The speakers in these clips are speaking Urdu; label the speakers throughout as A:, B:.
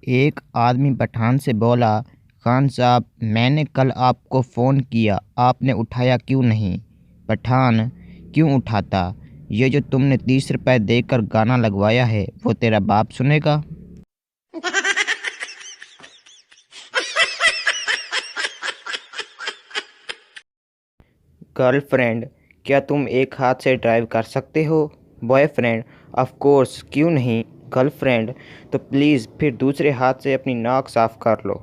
A: ایک آدمی پٹھان سے بولا، خان صاحب میں نے کل آپ کو فون کیا، آپ نے اٹھایا کیوں نہیں؟ پٹھان: کیوں اٹھاتا؟ یہ جو تم نے 30 روپے دے کر گانا لگوایا ہے وہ تیرا باپ سنے گا؟ گرل فرینڈ: کیا تم ایک ہاتھ سے ڈرائیو کر سکتے ہو؟ بوائے فرینڈ: آف کورس، کیوں نہیں؟ گرل فرینڈ: تو پلیز پھر دوسرے ہاتھ سے اپنی ناک صاف کر لو۔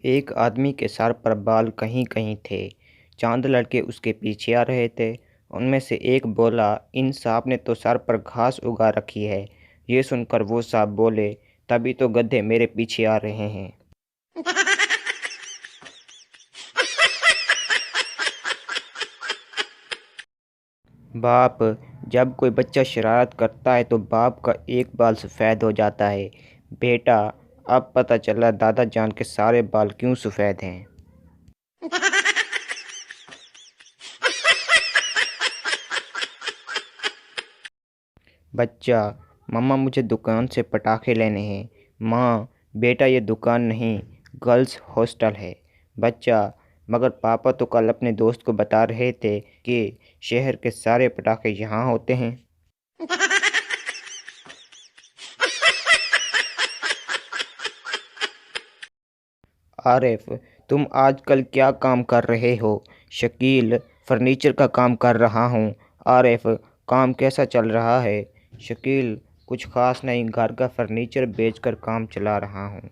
A: ایک آدمی کے سر پر بال کہیں کہیں تھے، چاند لڑکے اس کے پیچھے آ رہے تھے۔ ان میں سے ایک بولا، ان صاحب نے تو سر پر گھاس اگا رکھی ہے۔ یہ سن کر وہ صاحب بولے، تبھی تو گدھے میرے پیچھے آ رہے ہیں۔ باپ: جب کوئی بچہ شرارت کرتا ہے تو باپ کا ایک بال سفید ہو جاتا ہے۔ بیٹا: اب پتہ چلا دادا جان کے سارے بال کیوں سفید ہیں۔ بچہ: مما مجھے دکان سے پٹاخے لینے ہیں۔ ماں: بیٹا یہ دکان نہیں، گرلز ہاسٹل ہے۔ بچہ: مگر پاپا تو کل اپنے دوست کو بتا رہے تھے کہ شہر کے سارے پٹاخے یہاں ہوتے ہیں۔ عارف: تم آج کل کیا کام کر رہے ہو؟ شکیل: فرنیچر کا کام کر رہا ہوں۔ عارف: کام کیسا چل رہا ہے؟ شکیل: کچھ خاص نہیں، گھر کا فرنیچر بیچ کر کام چلا رہا ہوں۔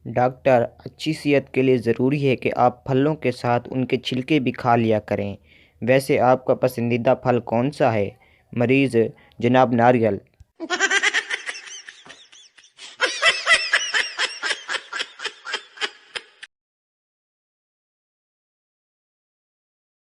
A: ڈاکٹر: اچھی صحت کے لیے ضروری ہے کہ آپ پھلوں کے ساتھ ان کے چھلکے بھی کھا لیا کریں۔ ویسے آپ کا پسندیدہ پھل کون سا ہے؟ مریض: جناب ناریل۔